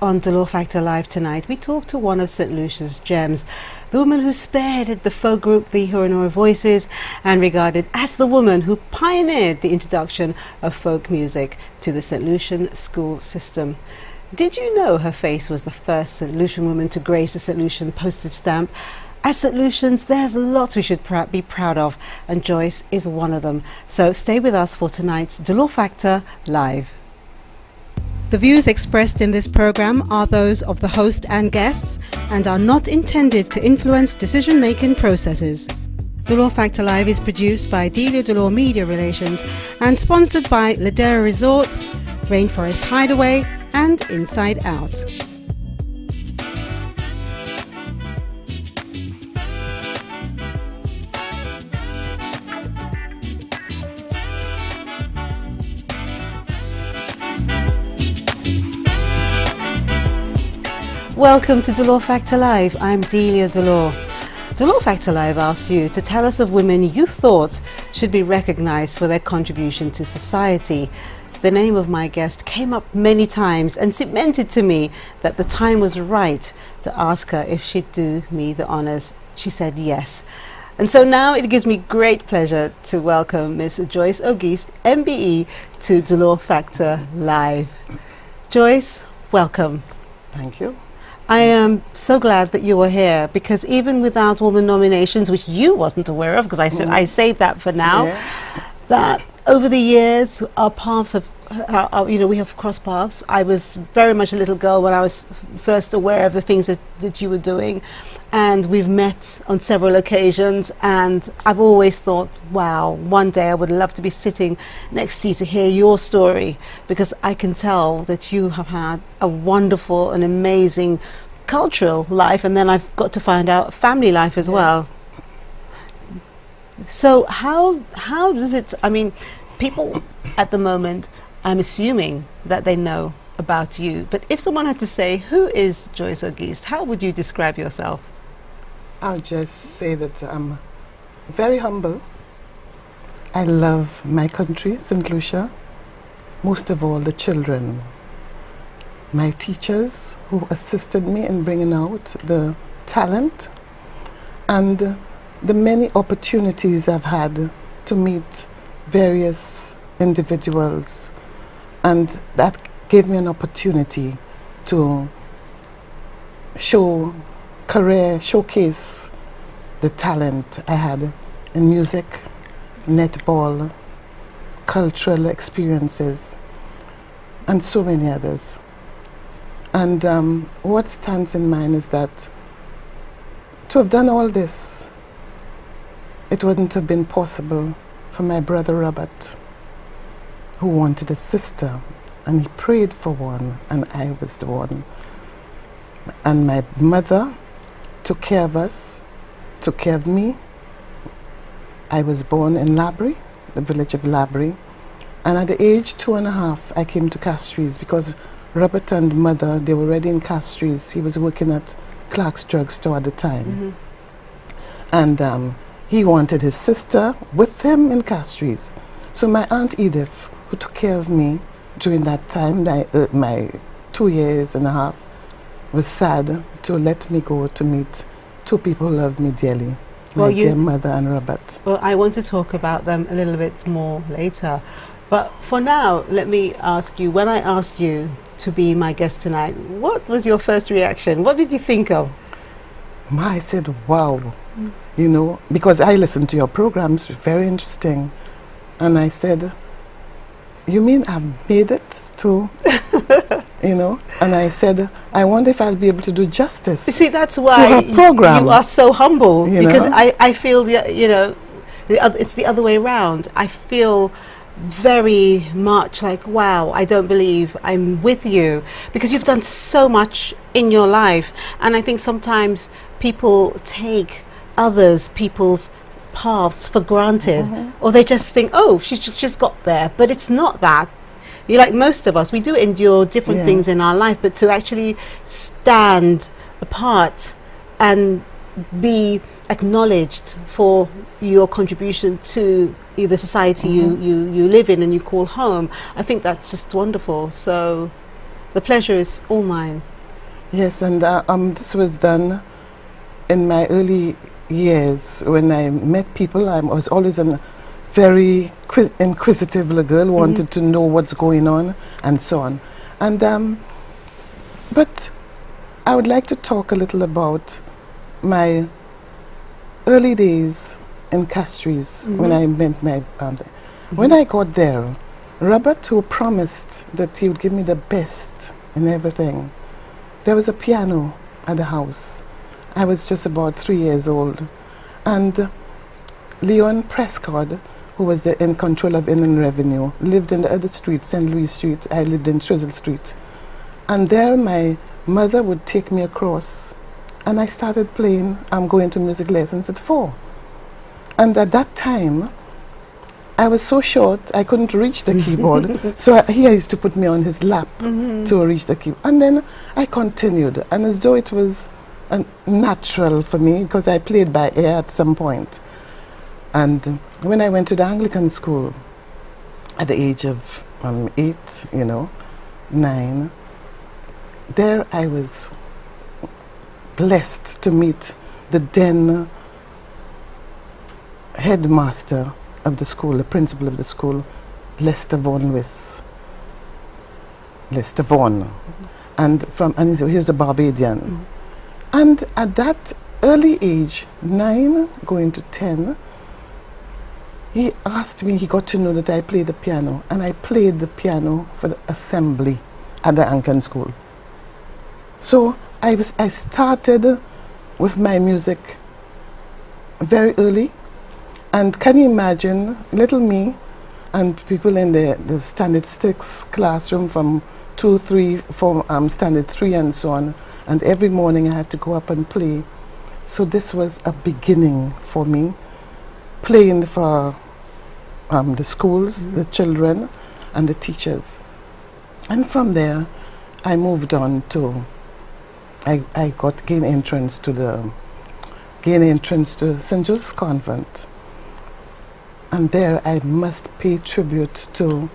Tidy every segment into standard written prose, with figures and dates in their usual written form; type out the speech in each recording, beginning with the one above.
On the Law Factor Live tonight, we talk to one of St. Lucia's gems, the woman who spearheaded the folk group the Huronora Voices and regarded as the woman who pioneered the introduction of folk music to the St. Lucian school system. Did you know her face was the first St. Lucian woman to grace a St. Lucian postage stamp? As St. Lucians, there's lots we should be proud of, and Joyce is one of them. So stay with us for tonight's The Law Factor Live. The views expressed in this program are those of the host and guests and are not intended to influence decision-making processes. The Law Factor Live is produced by Delia Delore Media Relations and sponsored by Ladera Resort, Rainforest Hideaway and Inside Out. Welcome to The Law Factor Live. I'm Delia Delore. The Law Factor Live asks you to tell us of women you thought should be recognized for their contribution to society. The name of my guest came up many times and cemented to me that the time was right to ask her if she'd do me the honors. She said yes. And so now it gives me great pleasure to welcome Miss Joyce Auguste, MBE, to The Law Factor Live. Joyce, welcome. Thank you. I am so glad that you were here, because even without all the nominations, which you wasn't aware of, because I saved that for now, that over the years our paths have, we have crossed paths. I was very much a little girl when I was first aware of the things that you were doing, and we've met on several occasions, and I've always thought, wow, one day I would love to be sitting next to you to hear your story, because I can tell that you have had a wonderful and amazing cultural life, and then I've got to find out family life as well. So how does it, I mean, people at the moment, I'm assuming that they know about you, but if someone had to say, who is Joyce Auguste, how would you describe yourself? I'll just say that I'm very humble. I love my country, St. Lucia, most of all the children. My teachers who assisted me in bringing out the talent, and the many opportunities I've had to meet various individuals, and that gave me an opportunity to showcase the talent I had in music, netball, cultural experiences, and so many others. And what stands in mind is that to have done all this, it wouldn't have been possible for my brother Robert, who wanted a sister, and he prayed for one, and I was the one. And my mother took care of us, took care of me. I was born in Labrie, the village of Labrie, and at the age 2.5 I came to Castries, because Robert and mother, they were already in Castries. He was working at Clark's drugstore at the time. And he wanted his sister with him in Castries. So my Aunt Edith, who took care of me during that time, my 2.5 years, was sad to let me go to meet two people who loved me dearly, my dear mother and Robert. Well, I want to talk about them a little bit more later. But for now, let me ask you, when I asked you to be my guest tonight, what was your first reaction? What did you think of? I said, wow, you know, because I listened to your programs, very interesting. And I said, you mean I've made it to, you know? And I said, I wonder if I'll be able to do justice. You see, that's why you are so humble, because I feel, you know, it's the other way around. I feel very much like, wow, I don't believe I'm with you, because you've done so much in your life. And I think sometimes people take people's paths for granted, or they just think, oh, she's just got there. But it's not that. You, like most of us, we do endure different things in our life, but to actually stand apart and be acknowledged for your contribution to the society you live in and you call home, I think that's just wonderful. So The pleasure is all mine. Yes, and this was done in my early years when I met people. I was always a very inquisitive little girl, wanted to know what's going on and so on. And but I would like to talk a little about my early days in Castries when I met my when I got there. Robert, who promised that he would give me the best in everything, there was a piano at the house. I was just about 3 years old. And Leon Prescott, who was in control of Inland Revenue, lived in the other street, St. Louis Street. I lived in Trizzel Street. And there my mother would take me across. And I started playing, going to music lessons at 4. And at that time, I was so short, I couldn't reach the keyboard. So he used to put me on his lap to reach the keyboard. And then I continued, and as though it was natural for me, because I played by ear at some point. And when I went to the Anglican school at the age of 8, 9, there I was blessed to meet the then headmaster of the school, the principal of the school, Lester Vaughan Wiss. Lester Vaughan. And he was a Barbadian. And at that early age, 9 going to 10, he asked me, he got to know that I played the piano, and I played the piano for the assembly at the Anglican school. So I started with my music very early. And can you imagine little me and people in the standard 6 classroom from 2, 3, 4, standard 3 and so on. And every morning I had to go up and play. So this was a beginning for me, playing for the schools, the children and the teachers. And from there I moved on to, I gained entrance to St. Joseph's Convent. And there I must pay tribute to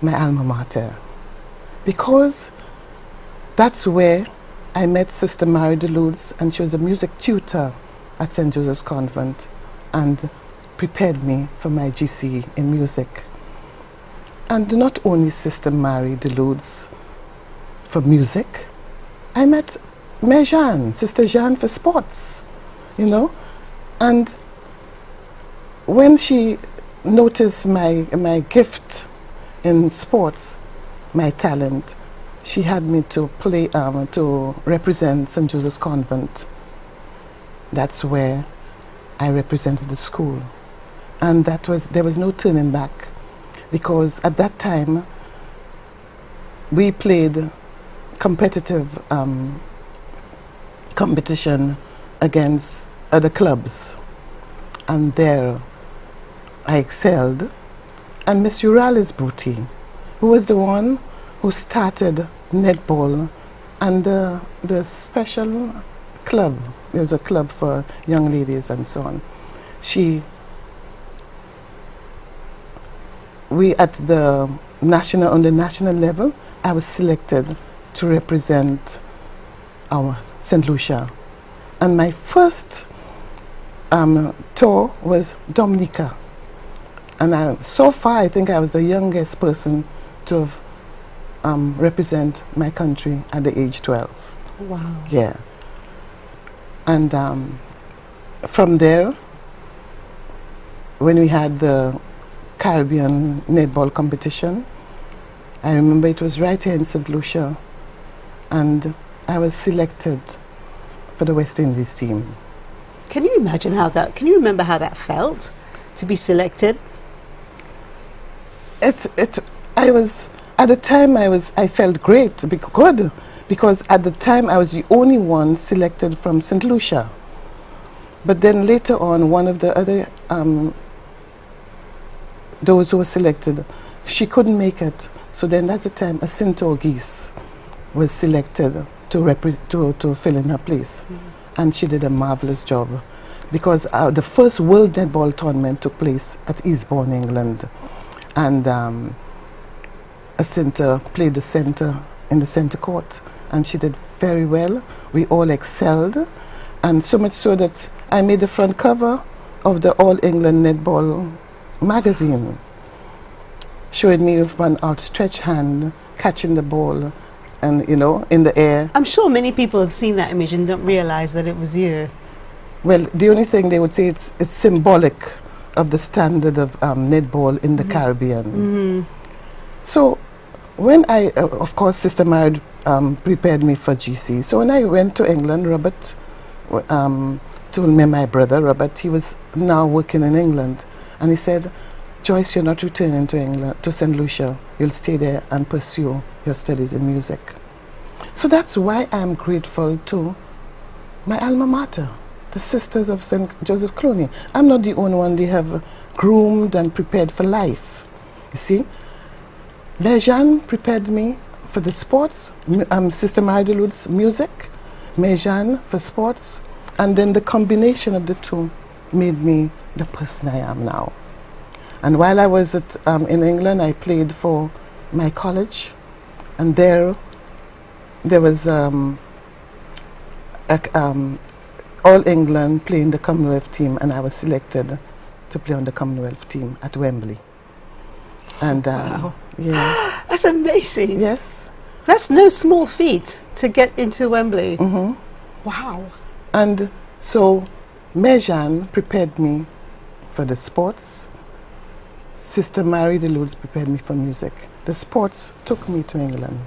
my alma mater, because that's where I met Sister Mary DeLudes, and she was a music tutor at St. Joseph's Convent and prepared me for my GCE in music. And not only Sister Mary DeLudes for music, I met Jeanne, Sister Jeanne for sports, and when she noticed my gift in sports, my talent, she had me to play, to represent St. Joseph's Convent. That's where I represented the school. And there was no turning back, because at that time, we played competitive competition against other clubs. And there I excelled. And Miss Urales Booty, who was the one who started netball and the special club, there was a club for young ladies and so on. On the national level, I was selected to represent our St. Lucia. And my first tour was Dominica. And so far, I think I was the youngest person to have represent my country at the age 12. Wow. Yeah. And from there, when we had the Caribbean netball competition, I remember it was right here in St. Lucia, and I was selected for the West Indies team. Can you imagine can you remember how that felt, to be selected? At the time I felt great, because at the time I was the only one selected from St. Lucia. But then later on, one of the other, those who were selected, she couldn't make it. So then that's the time Asinto Geese was selected to fill in her place. And she did a marvelous job, because the first World Netball Tournament took place at Eastbourne, England. And Asinta played the center in the center court, and she did very well. We all excelled, and so much so that I made the front cover of the All England Netball magazine, showing me with one outstretched hand catching the ball and, you know, in the air. I'm sure many people have seen that image and don't realize that it was you. Well, the only thing they would say, it's symbolic of the standard of netball in the Caribbean. So when I, of course, Sister Married prepared me for GC. So when I went to England, Robert told me, my brother Robert, he was now working in England, and he said, Joyce, you're not returning to England, to St. Lucia. You'll stay there and pursue your studies in music. So that's why I'm grateful to my alma mater, the Sisters of St. Joseph Clooney. I'm not the only one they have groomed and prepared for life. You see, Mejan prepared me for the sports, Sister Marie-de-Lourdes music, Mejan for sports, and then the combination of the two made me the person I am now. And while I was in England, I played for my college, and there was All England playing the Commonwealth team, and I was selected to play on the Commonwealth team at Wembley. And Wow. yeah, That's amazing. yes. That's no small feat to get into Wembley. Wow. And so Mejan prepared me for the sports. Sister Marie-de-Lourdes prepared me for music. The sports took me to England.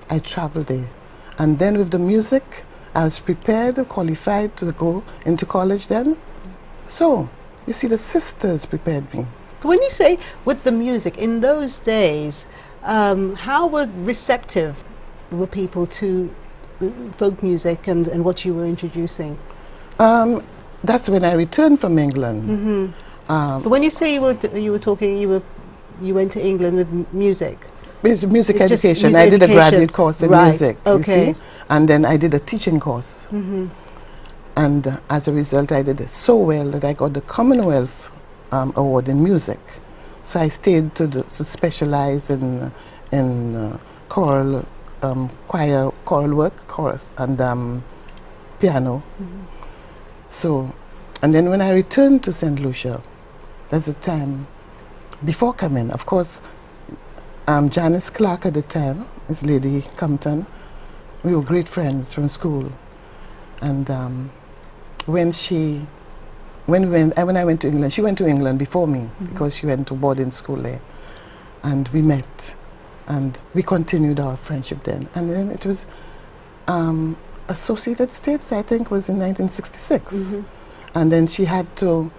I traveled there. And then with the music, I was prepared, qualified to go into college then. So, you see, the sisters prepared me. But when you say with the music, in those days, how receptive were people to folk music and what you were introducing? That's when I returned from England. But when you say you went to England with music, It's music It's just education. music I did a education. graduate course in Right, music, you okay. see? And then I did a teaching course. And as a result, I did it so well that I got the Commonwealth Award in music. So I stayed to specialize in choral, choir, choral work, chorus, and piano. So, and then when I returned to St. Lucia, there's a time before coming, of course, Janice Clark at the time, this lady Compton, we were great friends from school. And when I went to England, she went to England before me because she went to boarding school there. And we met and we continued our friendship then. And then it was Associated States, I think, was in 1966. And then she had to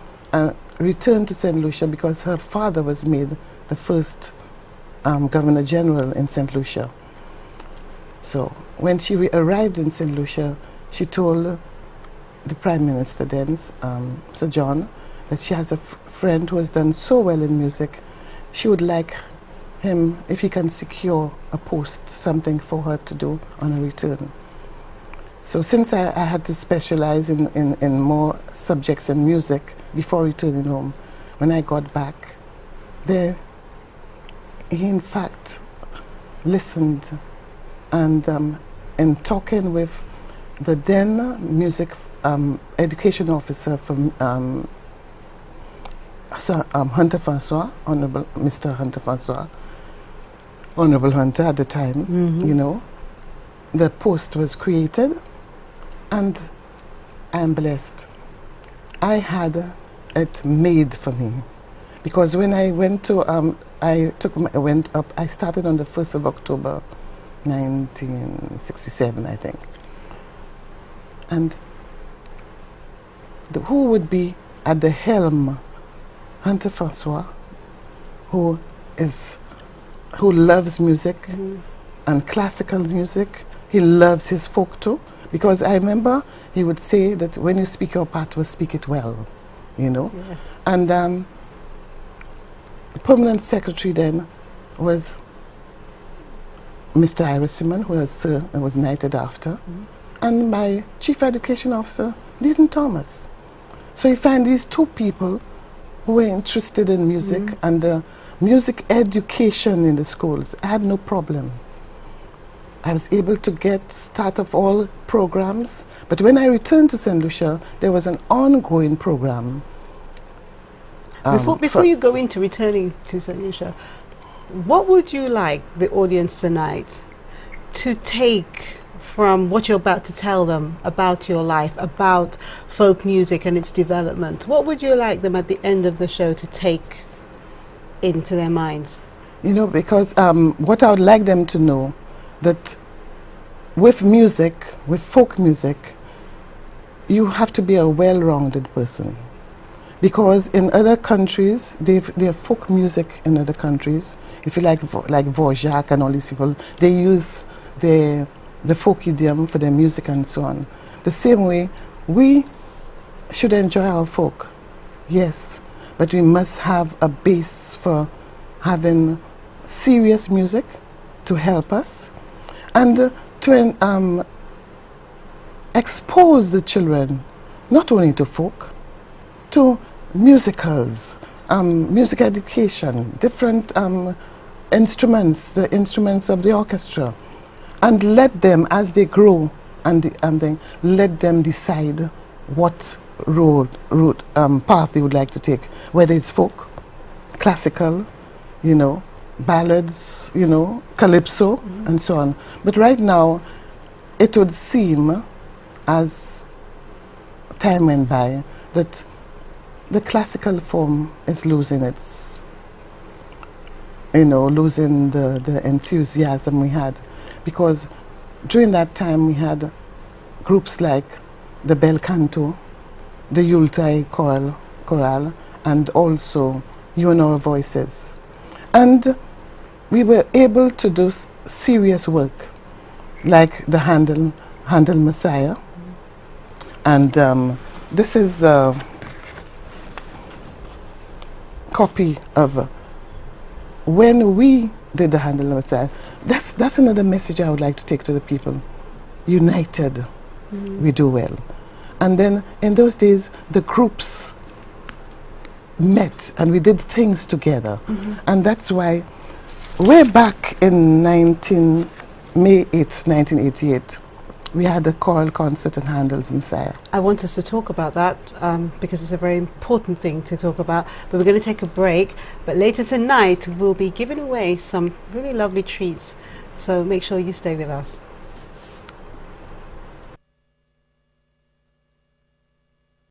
return to St. Lucia because her father was made the first Governor General in St. Lucia. So when she arrived in St. Lucia, she told the Prime Minister then, Sir John, that she has a friend who has done so well in music. She would like him, if he can secure a post, something for her to do on her return. So since I had to specialize in more subjects in music before returning home, when I got back there, he in fact listened, and in talking with the then music education officer from Sir Hunter Francois, Honorable Mr. Hunter Francois, Honorable Hunter at the time, you know, the post was created, and I am blessed. I had it made for me, because when I went to I started on the 1st of October 1967, I think. And who would be at the helm? Hunter Francois, who loves music and classical music. He loves his folk too, because I remember he would say that when you speak your patois, speak it well, you know. Yes. And the permanent secretary then was Mr. Iris Simon, who was knighted after, and my chief education officer, Leighton Thomas. So you find these two people who were interested in music and music education in the schools. I had no problem. I was able to get start of all programs. But when I returned to St. Lucia, there was an ongoing program. Before you go into returning to St. Lucia, what would you like the audience tonight to take from what you're about to tell them about your life, about folk music and its development? What would you like them at the end of the show to take into their minds? You know, because what I would like them to know, that with music, with folk music, you have to be a well-rounded person. Because in other countries, they have folk music in other countries. If you like Dvorak and all these people, they use the folk idiom for their music and so on. The same way, we should enjoy our folk, yes, but we must have a base for having serious music to help us, and to expose the children not only to folk, to musicals, music education, different instruments, the instruments of the orchestra, and let them, as they grow, and then let them decide what path they would like to take, whether it's folk, classical, you know, ballads, you know, calypso, and so on. But right now, it would seem, as time went by, that the classical form is losing its, you know, losing the enthusiasm we had. Because during that time we had groups like the Bel Canto, the Yuletide Chorale, and also You and Our Voices. And we were able to do serious work, like the Handel Messiah. And this is a copy of when we did the Handel Messiah. That's another message I would like to take to the people. United, we do well. And then in those days, the groups met and we did things together. And that's why way back in May 8th, 1988, we had a choral concert in Handel's Messiah. I want us to talk about that because it's a very important thing to talk about. But we're going to take a break. But later tonight, we'll be giving away some really lovely treats. So make sure you stay with us.